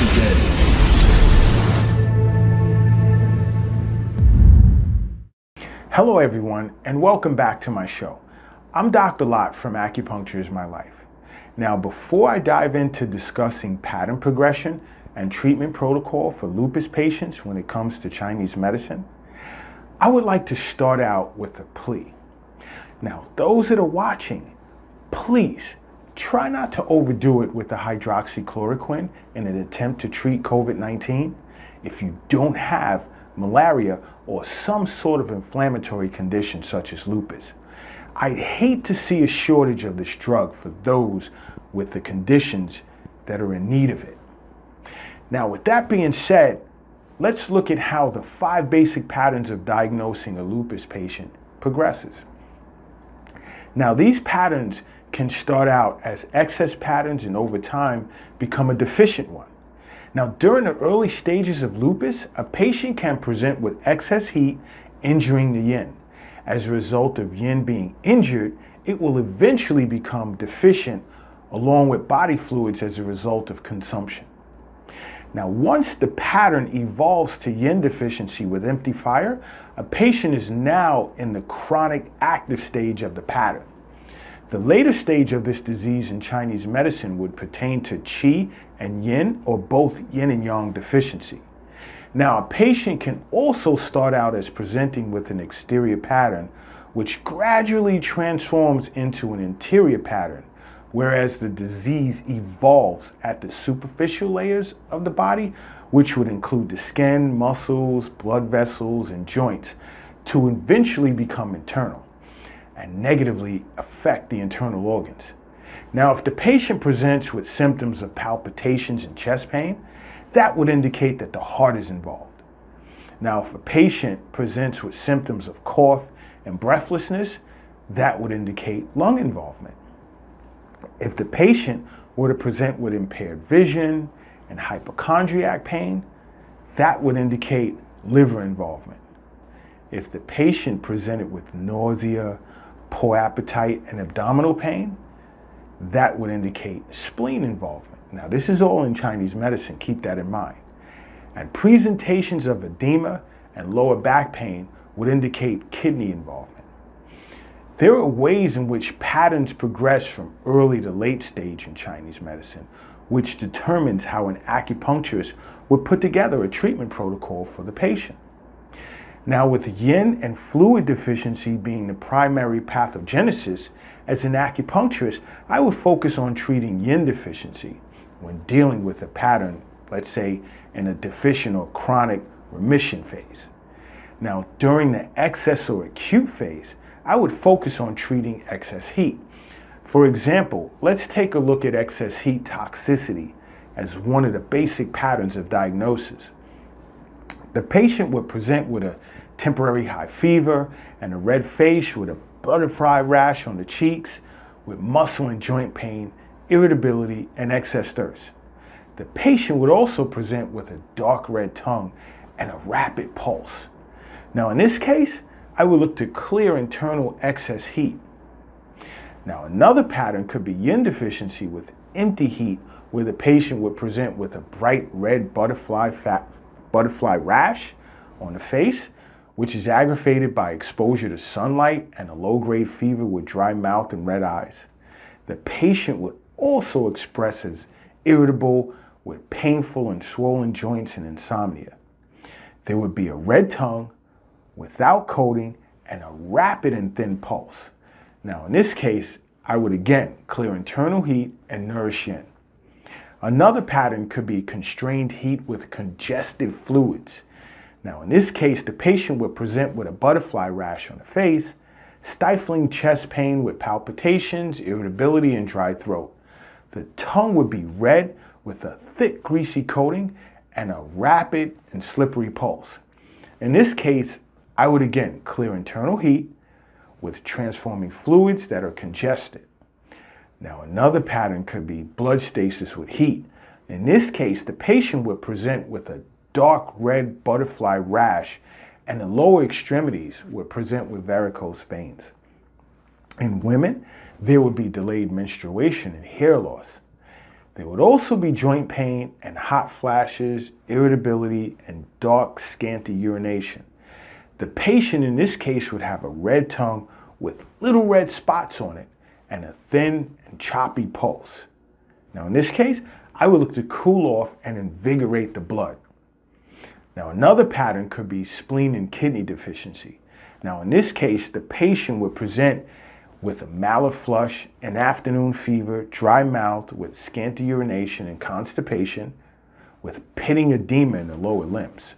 begin. Hello everyone, and welcome back to my show. I'm Dr. Lot from Acupuncture is My Life. Now, before I dive into discussing pattern progression and treatment protocol for lupus patients when it comes to Chinese medicine, I would like to start out with a plea. Now, those that are watching, please try not to overdo it with the hydroxychloroquine in an attempt to treat COVID-19 if you don't have malaria or some sort of inflammatory condition such as lupus. I'd hate to see a shortage of this drug for those with the conditions that are in need of it. Now, with that being said, let's look at how the 5 basic patterns of diagnosing a lupus patient progresses. Now, these patterns can start out as excess patterns and over time become a deficient one. Now, during the early stages of lupus, a patient can present with excess heat injuring the yin. As a result of yin being injured, it will eventually become deficient along with body fluids as a result of consumption. Now, once the pattern evolves to yin deficiency with empty fire, a patient is now in the chronic active stage of the pattern. The later stage of this disease in Chinese medicine would pertain to qi and yin, or both yin and yang deficiency. Now, a patient can also start out as presenting with an exterior pattern, which gradually transforms into an interior pattern, whereas the disease evolves at the superficial layers of the body, which would include the skin, muscles, blood vessels, and joints, to eventually become internal and negatively affect the internal organs. Now, if the patient presents with symptoms of palpitations and chest pain, that would indicate that the heart is involved. Now, if a patient presents with symptoms of cough and breathlessness, that would indicate lung involvement. If the patient were to present with impaired vision and hypochondriac pain, that would indicate liver involvement. If the patient presented with nausea, poor appetite, and abdominal pain, that would indicate spleen involvement. Now, this is all in Chinese medicine, keep that in mind. And presentations of edema and lower back pain would indicate kidney involvement. There are ways in which patterns progress from early to late stage in Chinese medicine, which determines how an acupuncturist would put together a treatment protocol for the patient. Now, with yin and fluid deficiency being the primary pathogenesis, as an acupuncturist, I would focus on treating yin deficiency when dealing with a pattern, let's say in a deficient or chronic remission phase. Now, during the excess or acute phase, I would focus on treating excess heat. For example, let's take a look at excess heat toxicity as one of the basic patterns of diagnosis. The patient would present with a temporary high fever and a red face with a butterfly rash on the cheeks, with muscle and joint pain, irritability, and excess thirst. The patient would also present with a dark red tongue and a rapid pulse. Now, in this case, I would look to clear internal excess heat. Now, another pattern could be yin deficiency with empty heat, where the patient would present with a bright red butterfly rash on the face, which is aggravated by exposure to sunlight and a low-grade fever with dry mouth and red eyes. The patient would also express as irritable with painful and swollen joints and insomnia. There would be a red tongue without coating and a rapid and thin pulse. Now, in this case, I would again clear internal heat and nourish yin. Another pattern could be constrained heat with congestive fluids. Now, in this case, the patient would present with a butterfly rash on the face, stifling chest pain with palpitations, irritability, and dry throat. The tongue would be red with a thick, greasy coating and a rapid and slippery pulse. In this case, I would again clear internal heat with transforming fluids that are congested. Now, another pattern could be blood stasis with heat. In this case, the patient would present with a dark red butterfly rash, and the lower extremities would present with varicose veins. In women, there would be delayed menstruation and hair loss. There would also be joint pain and hot flashes, irritability, and dark, scanty urination. The patient in this case would have a red tongue with little red spots on it and a thin and choppy pulse. Now in this case, I would look to cool off and invigorate the blood. Now another pattern could be spleen and kidney deficiency. Now in this case, the patient would present with a malaflush, an afternoon fever, dry mouth with scanty urination and constipation, with pitting edema in the lower limbs.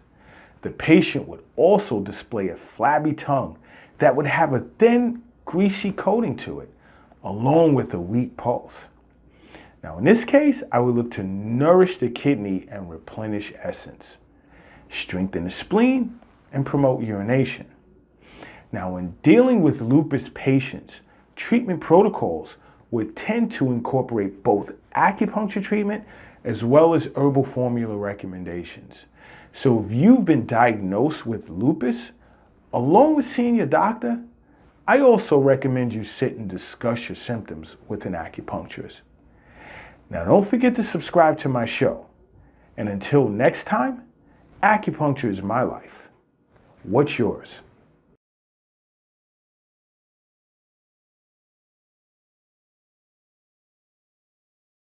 The patient would also display a flabby tongue that would have a thin, greasy coating to it, along with a weak pulse. Now in this case, I would look to nourish the kidney and replenish essence, strengthen the spleen, and promote urination. Now when dealing with lupus patients, treatment protocols would tend to incorporate both acupuncture treatment as well as herbal formula recommendations. So if you've been diagnosed with lupus, along with seeing your doctor, I also recommend you sit and discuss your symptoms with an acupuncturist. Now don't forget to subscribe to my show. And until next time, acupuncture is my life. What's yours?